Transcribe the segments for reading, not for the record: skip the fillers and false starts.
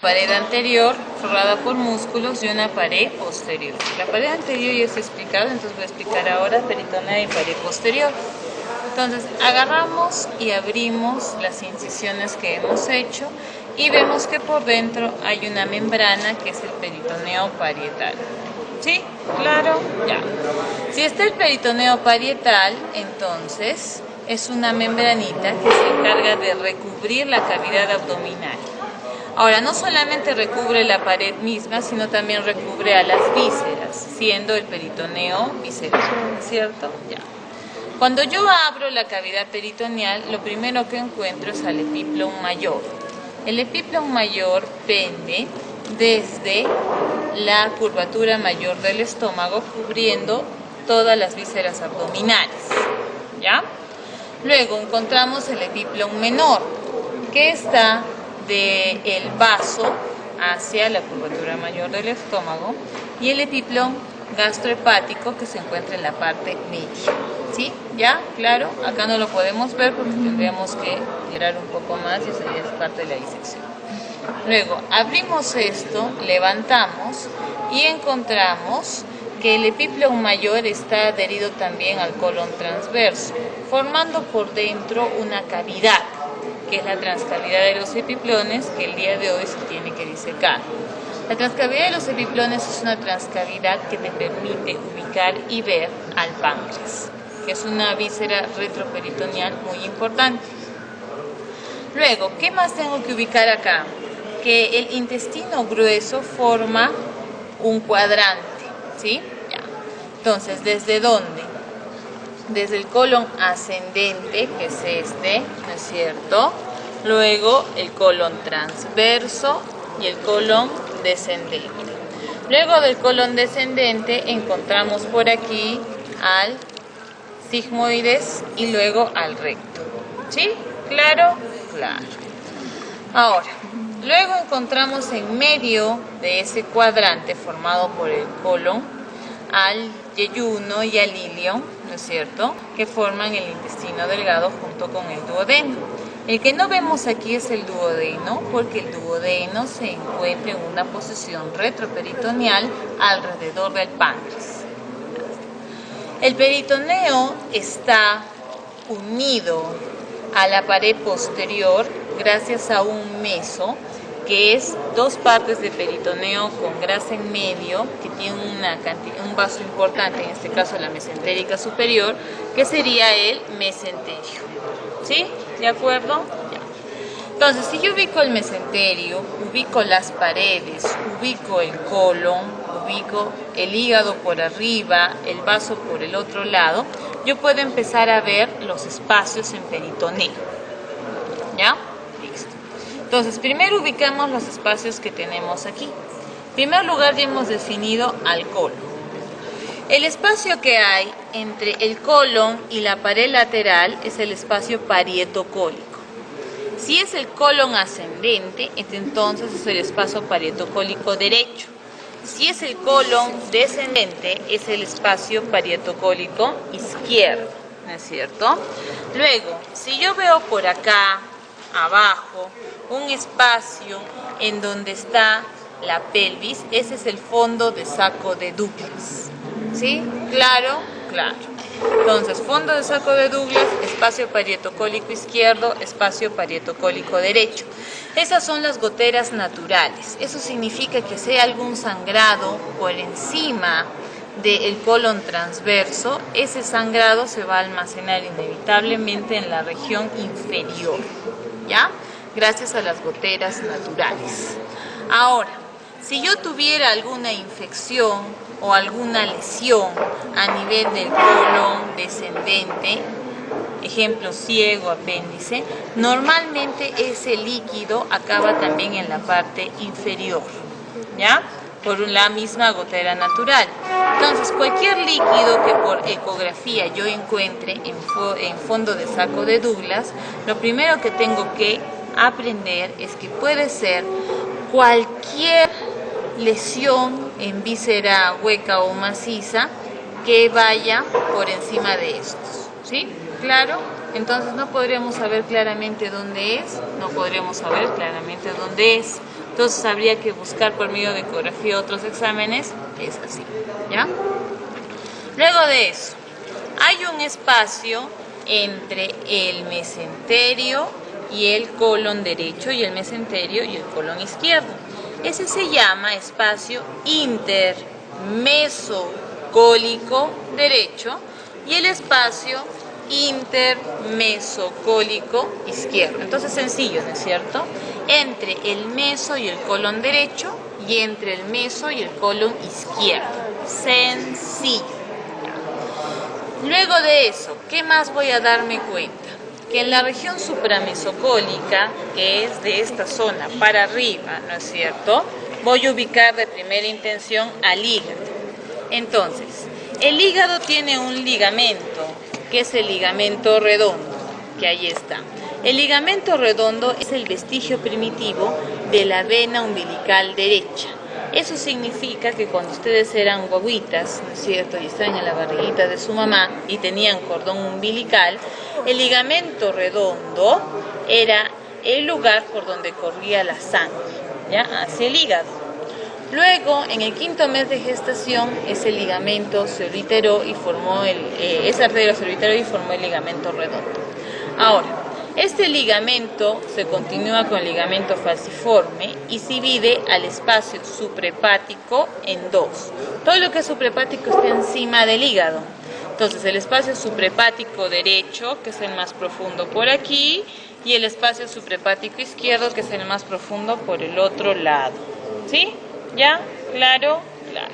pared anterior forrada por músculos y una pared posterior. La pared anterior ya está explicado, entonces voy a explicar ahora peritoneo y pared posterior. Entonces agarramos y abrimos las incisiones que hemos hecho y vemos que por dentro hay una membrana que es el peritoneo parietal. ¿Sí? ¿Claro? Ya. Si está el peritoneo parietal, entonces es una membranita que se encarga de recubrir la cavidad abdominal. Ahora, no solamente recubre la pared misma, sino también recubre a las vísceras, siendo el peritoneo visceral, ¿cierto? Ya. Cuando yo abro la cavidad peritoneal, lo primero que encuentro es al epíplon mayor. El epíplon mayor pende desde la curvatura mayor del estómago, cubriendo todas las vísceras abdominales, ¿ya? Luego encontramos el epíplon menor, que está del vaso hacia la curvatura mayor del estómago, y el epíplon gastrohepático, que se encuentra en la parte media. ¿Sí? ¿Ya? ¿Claro? Acá no lo podemos ver porque tendríamos que girar un poco más y eso ya es parte de la disección. Luego, abrimos esto, levantamos y encontramos que el epíplon mayor está adherido también al colon transverso, formando por dentro una cavidad, que es la transcavidad de los epiplones, que el día de hoy se tiene que disecar. La transcavidad de los epiplones es una transcavidad que te permite ubicar y ver al páncreas, que es una víscera retroperitoneal muy importante. Luego, ¿qué más tengo que ubicar acá? Que el intestino grueso forma un cuadrante, ¿sí? Ya. Entonces, ¿desde dónde? Desde el colon ascendente, que es este, ¿no es cierto? Luego el colon transverso y el colon descendente. Luego del colon descendente encontramos por aquí al sigmoides y luego al recto. ¿Sí? ¿Claro? Claro. Ahora, luego encontramos en medio de ese cuadrante formado por el colon al yeyuno y al ilion, ¿no es cierto?, que forman el intestino delgado junto con el duodeno. El que no vemos aquí es el duodeno, porque el duodeno se encuentra en una posición retroperitoneal alrededor del páncreas. El peritoneo está unido a la pared posterior gracias a un meso, que es dos partes de peritoneo con grasa en medio, que tiene un vaso importante, en este caso la mesentérica superior, que sería el mesenterio. ¿Sí? ¿De acuerdo? Ya. Entonces, si yo ubico el mesenterio, ubico las paredes, ubico el colon, ubico el hígado por arriba, el vaso por el otro lado, yo puedo empezar a ver los espacios en peritoneo. ¿Ya? Listo. Entonces, primero ubicamos los espacios que tenemos aquí. En primer lugar, ya hemos definido al colon. El espacio que hay entre el colon y la pared lateral es el espacio parietocólico. Si es el colon ascendente, entonces es el espacio parietocólico derecho. Si es el colon descendente, es el espacio parietocólico izquierdo, ¿no es cierto? Luego, si yo veo por acá, abajo, un espacio en donde está la pelvis, ese es el fondo de saco de Douglas. ¿Sí? ¿Claro? Claro. Entonces, fondo de saco de Douglas, espacio parietocólico izquierdo, espacio parietocólico derecho. Esas son las goteras naturales. Eso significa que si hay algún sangrado por encima del colon transverso, ese sangrado se va a almacenar inevitablemente en la región inferior, ¿ya? Gracias a las goteras naturales. Ahora, si yo tuviera alguna infección o alguna lesión a nivel del colon descendente, ejemplo ciego, apéndice, normalmente ese líquido acaba también en la parte inferior, ¿ya? Por la misma gotera natural. Entonces, cualquier líquido que por ecografía yo encuentre en fondo de saco de Douglas, lo primero que tengo que aprender es que puede ser cualquier lesión en víscera hueca o maciza que vaya por encima de estos, ¿sí? ¿Claro? Entonces no podríamos saber claramente dónde es, no podríamos saber claramente dónde es. Entonces habría que buscar por medio de ecografía otros exámenes, es así, ¿ya? Luego de eso, hay un espacio entre el mesenterio y el colon derecho y el mesenterio y el colon izquierdo. Ese se llama espacio intermesocólico derecho y el espacio intermesocólico izquierdo. Entonces sencillo, ¿no es cierto? Entre el meso y el colon derecho y entre el meso y el colon izquierdo. Sencillo. Luego de eso, ¿qué más voy a darme cuenta? Que en la región supramesocólica, que es de esta zona para arriba, ¿no es cierto?, voy a ubicar de primera intención al hígado. Entonces, el hígado tiene un ligamento, que es el ligamento redondo, que ahí está. El ligamento redondo es el vestigio primitivo de la vena umbilical derecha. Eso significa que cuando ustedes eran guaguitas, ¿no es cierto?, y estaban en la barriguita de su mamá y tenían cordón umbilical, el ligamento redondo era el lugar por donde corría la sangre, ¿ya?, hacia el hígado. Luego, en el 5º mes de gestación, ese ligamento se obliteró y formó esa arteria se obliteró y formó el ligamento redondo. Ahora, este ligamento se continúa con el ligamento falciforme y se divide al espacio suprahepático en dos. Todo lo que es suprahepático está encima del hígado. Entonces, el espacio suprahepático derecho, que es el más profundo por aquí, y el espacio suprahepático izquierdo, que es el más profundo por el otro lado. ¿Sí? ¿Ya? ¿Claro? Claro.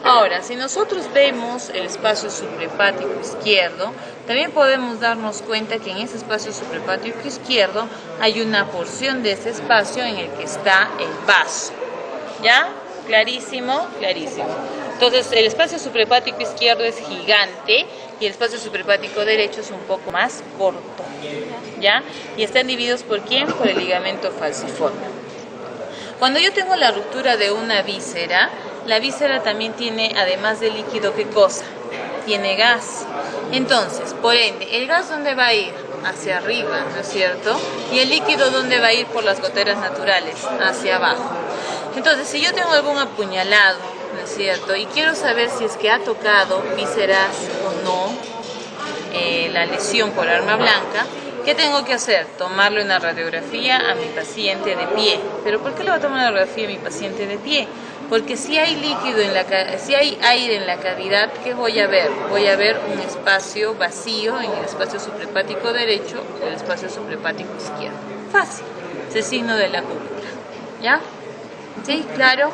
Ahora, si nosotros vemos el espacio suprahepático izquierdo, también podemos darnos cuenta que en ese espacio suprahepático izquierdo hay una porción de ese espacio en el que está el vaso. ¿Ya? ¿Clarísimo? Clarísimo. Entonces, el espacio suprahepático izquierdo es gigante y el espacio suprahepático derecho es un poco más corto. ¿Ya? Y están divididos ¿por quién? Por el ligamento falciforme. Cuando yo tengo la ruptura de una víscera, la víscera también tiene, además de líquido, ¿qué cosa? Tiene gas. Entonces, por ende, ¿el gas dónde va a ir? Hacia arriba, ¿no es cierto? ¿Y el líquido dónde va a ir por las goteras naturales? Hacia abajo. Entonces, si yo tengo algún apuñalado, ¿no es cierto?, y quiero saber si es que ha tocado vísceras o no la lesión por arma blanca, ¿qué tengo que hacer? Tomarle una radiografía a mi paciente de pie. ¿Pero por qué le voy a tomar una radiografía a mi paciente de pie? Porque si hay líquido si hay aire en la cavidad, ¿qué voy a ver? Voy a ver un espacio vacío en el espacio suprahepático derecho y el espacio suprahepático izquierdo. Fácil. Es el signo de la cúpula. ¿Ya? ¿Sí? ¿Claro?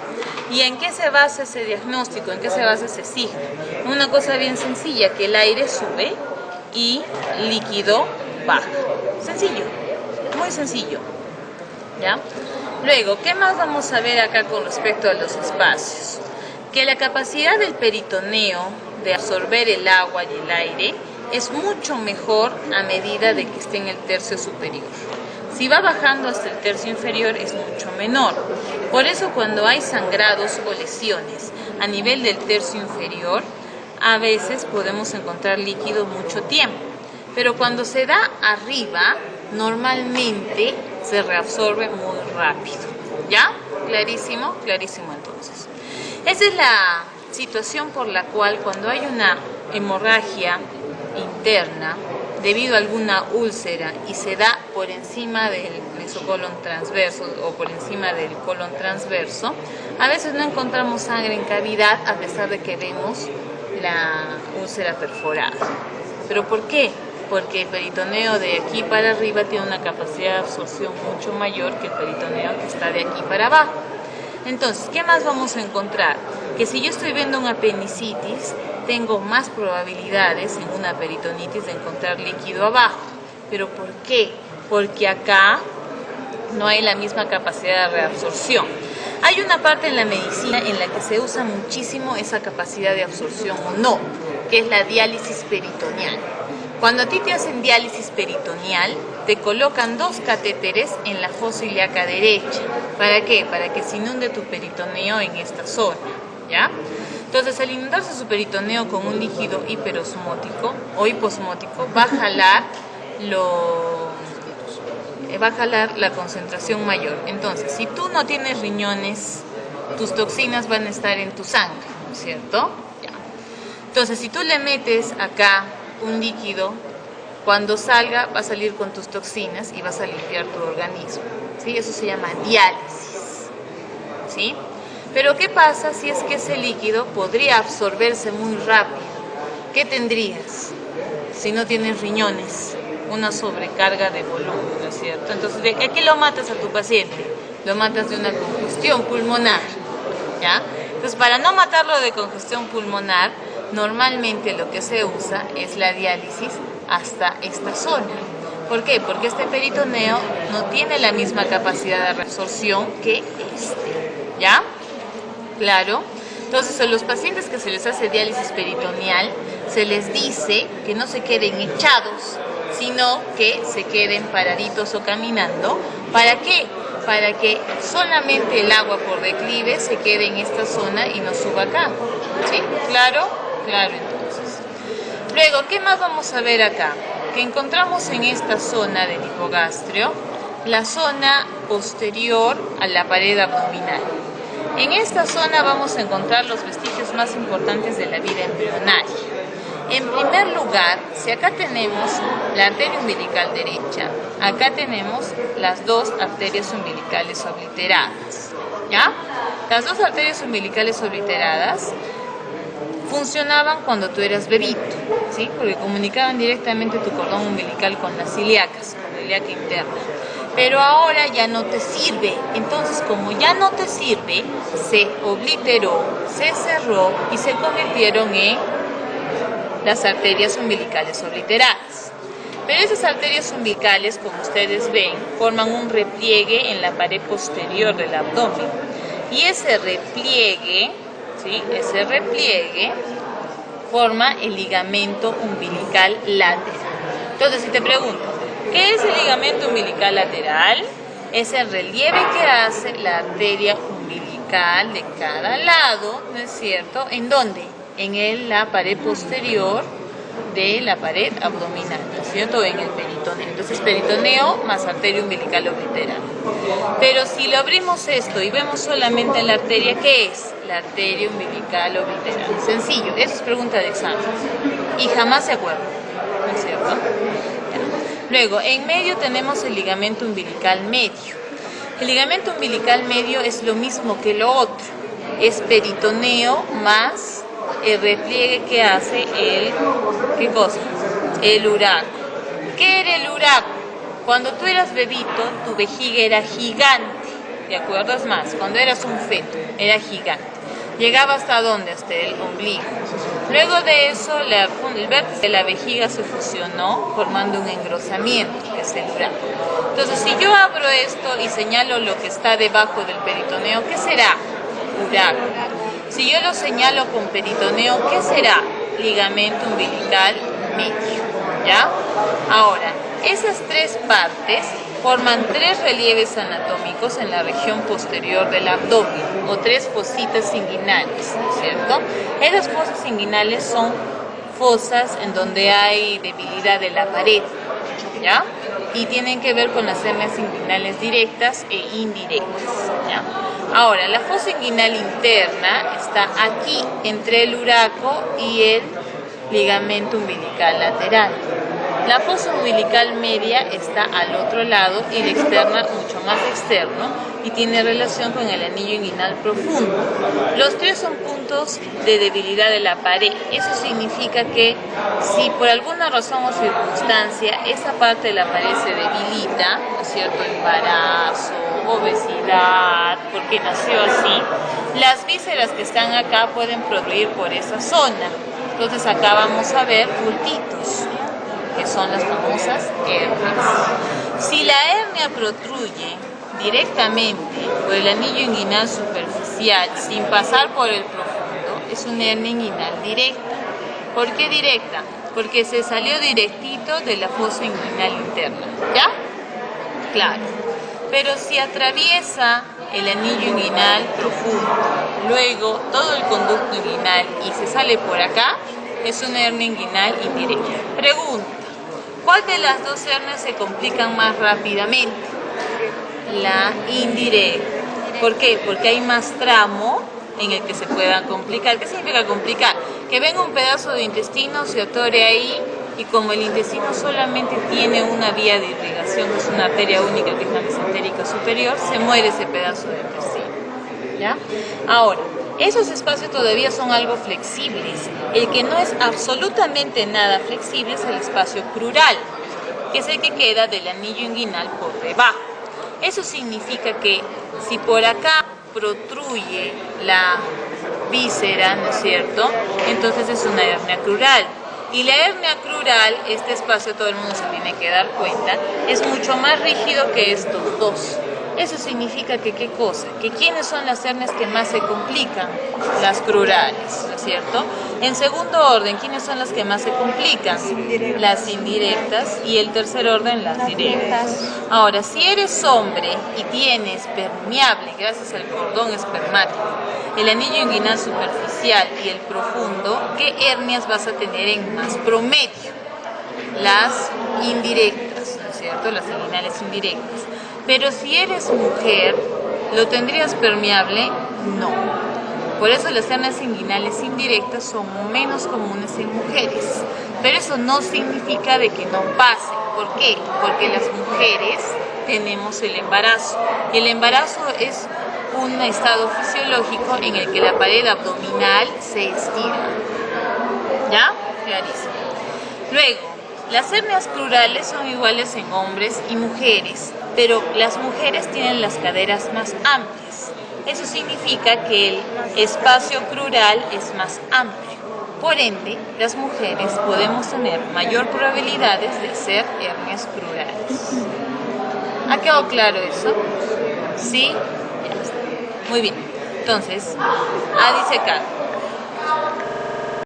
¿Y en qué se basa ese diagnóstico? ¿En qué se basa ese signo? Una cosa bien sencilla, que el aire sube y líquido baja. Sencillo, muy sencillo. ¿Ya? Luego, ¿qué más vamos a ver acá con respecto a los espacios? Que la capacidad del peritoneo de absorber el agua y el aire es mucho mejor a medida de que esté en el tercio superior. Si va bajando hasta el tercio inferior es mucho menor. Por eso cuando hay sangrados o lesiones a nivel del tercio inferior, a veces podemos encontrar líquido mucho tiempo. Pero cuando se da arriba, normalmente se reabsorbe muy rápido. ¿Ya? ¿Clarísimo? Clarísimo entonces. Esa es la situación por la cual cuando hay una hemorragia interna debido a alguna úlcera y se da por encima del mesocolon transverso o por encima del colon transverso, a veces no encontramos sangre en cavidad a pesar de que vemos la úlcera perforada. ¿Pero por qué? Porque el peritoneo de aquí para arriba tiene una capacidad de absorción mucho mayor que el peritoneo que está de aquí para abajo. Entonces, ¿qué más vamos a encontrar? Que si yo estoy viendo una apendicitis, tengo más probabilidades en una peritonitis de encontrar líquido abajo. ¿Pero por qué? Porque acá no hay la misma capacidad de reabsorción. Hay una parte en la medicina en la que se usa muchísimo esa capacidad de absorción o no, que es la diálisis peritoneal. Cuando a ti te hacen diálisis peritoneal, te colocan 2 catéteres en la fosa ilíaca derecha. ¿Para qué? Para que se inunde tu peritoneo en esta zona, ¿ya? Entonces, al inundarse su peritoneo con un líquido hiperosmótico o hiposmótico, va a jalar va a jalar la concentración mayor. Entonces, si tú no tienes riñones, tus toxinas van a estar en tu sangre, ¿cierto? Ya. Entonces, si tú le metes acá un líquido, cuando salga va a salir con tus toxinas y vas a limpiar tu organismo, ¿sí? Eso se llama diálisis, ¿sí? Pero ¿qué pasa si es que ese líquido podría absorberse muy rápido? ¿Qué tendrías si no tienes riñones? Una sobrecarga de volumen, ¿no es cierto? Entonces, ¿de qué lo matas a tu paciente? Lo matas de una congestión pulmonar, ¿ya? Entonces, para no matarlo de congestión pulmonar, normalmente lo que se usa es la diálisis hasta esta zona. ¿Por qué? Porque este peritoneo no tiene la misma capacidad de reabsorción que este, ¿ya? Claro. Entonces, a los pacientes que se les hace diálisis peritoneal, se les dice que no se queden echados, sino que se queden paraditos o caminando. ¿Para qué? Para que solamente el agua por declive se quede en esta zona y no suba acá. ¿Sí? ¿Claro? Claro, entonces. Luego, ¿qué más vamos a ver acá? Que encontramos en esta zona del hipogastrio la zona posterior a la pared abdominal. En esta zona vamos a encontrar los vestigios más importantes de la vida embrionaria. En primer lugar, si acá tenemos la arteria umbilical derecha, acá tenemos las dos arterias umbilicales obliteradas, ¿ya? Las dos arterias umbilicales obliteradas funcionaban cuando tú eras bebito, ¿sí? Porque comunicaban directamente tu cordón umbilical con las ilíacas, con la ilíaca interna. Pero ahora ya no te sirve. Entonces, como ya no te sirve, se obliteró, se cerró y se convirtieron en las arterias umbilicales obliteradas. Pero esas arterias umbilicales, como ustedes ven, forman un repliegue en la pared posterior del abdomen. Y ese repliegue, ¿sí? Ese repliegue forma el ligamento umbilical lateral. Entonces, si te pregunto, ¿qué es el ligamento umbilical lateral? Es el relieve que hace la arteria umbilical de cada lado, ¿no es cierto? ¿En dónde? En la pared posterior de la pared abdominal, ¿no es cierto? En el peritoneo. Entonces, peritoneo más arteria umbilical obliterada. Pero si lo abrimos esto y vemos solamente la arteria, ¿qué es? La arteria umbilical obliterada. Sencillo, eso es pregunta de examen. Y jamás se acuerda, ¿no es cierto? Luego, en medio tenemos el ligamento umbilical medio. El ligamento umbilical medio es lo mismo que lo otro. Es peritoneo más el repliegue que hace ¿qué cosa? El uraco. ¿Qué era el uraco? Cuando tú eras bebito, tu vejiga era gigante. ¿Te acuerdas más? Cuando eras un feto, era gigante. Llegaba hasta ¿dónde? Hasta el ombligo. Luego de eso, el vértice de la vejiga se fusionó formando un engrosamiento, que es el uraco. Entonces, si yo abro esto y señalo lo que está debajo del peritoneo, ¿qué será? Uraco. Si yo lo señalo con peritoneo, ¿qué será? Ligamento umbilical medio, ¿ya? Ahora, esas tres partes forman tres relieves anatómicos en la región posterior del abdomen, o tres fositas inguinales, ¿cierto? Esas fosas inguinales son fosas en donde hay debilidad de la pared, ¿ya? Y tienen que ver con las hernias inguinales directas e indirectas, ¿ya? Ahora, la fosa inguinal interna está aquí, entre el uraco y el ligamento umbilical lateral. La fosa umbilical media está al otro lado y la externa mucho más externo y tiene relación con el anillo inguinal profundo. Los tres son puntos de debilidad de la pared. Eso significa que si por alguna razón o circunstancia esa parte de la pared se debilita, ¿no es cierto? Embarazo, obesidad, porque nació así, las vísceras que están acá pueden protruir por esa zona. Entonces acá vamos a ver bultitos, que son las famosas hernias. Si la hernia protruye directamente por el anillo inguinal superficial sin pasar por el profundo, es una hernia inguinal directa. ¿Por qué directa? Porque se salió directito de la fosa inguinal interna, ¿ya? Claro. Pero si atraviesa el anillo inguinal profundo, luego todo el conducto inguinal y se sale por acá, es una hernia inguinal indirecta. Pregunta, ¿Cuál de las dos hernias se complican más rápidamente? La indirecta. ¿Por qué? Porque hay más tramo en el que se puedan complicar. ¿Qué significa complicar? Que venga un pedazo de intestino, se atore ahí, y como el intestino solamente tiene una vía de irrigación, que es una arteria única, que es la mesentérica superior, se muere ese pedazo de intestino. ¿Ya? Ahora, esos espacios todavía son algo flexibles. El que no es absolutamente nada flexible es el espacio crural, que es el que queda del anillo inguinal por debajo. Eso significa que si por acá protruye la víscera, ¿no es cierto?, entonces es una hernia crural. Y la hernia crural, este espacio todo el mundo se tiene que dar cuenta, es mucho más rígido que estos dos. Eso significa que, ¿qué cosa? Que ¿quiénes son las hernias que más se complican? Las crurales, ¿no es cierto? En segundo orden, ¿quiénes son las que más se complican? Las indirectas. Y el tercer orden, las directas. Ahora, si eres hombre y tienes permeable, gracias al cordón espermático, el anillo inguinal superficial y el profundo, ¿qué hernias vas a tener en más promedio? Las indirectas, ¿no es cierto? Las inguinales indirectas. Pero si eres mujer, ¿lo tendrías permeable? No. Por eso las hernias inguinales indirectas son menos comunes en mujeres. Pero eso no significa de que no pase. ¿Por qué? Porque las mujeres tenemos el embarazo. Y el embarazo es un estado fisiológico en el que la pared abdominal se estira. ¿Ya? Clarísimo. Luego, las hernias crurales son iguales en hombres y mujeres, pero las mujeres tienen las caderas más amplias. Eso significa que el espacio crural es más amplio. Por ende, las mujeres podemos tener mayor probabilidades de hacer hernias crurales. ¿Ha quedado claro eso? ¿Sí? Ya está. Muy bien. Entonces, a disecar.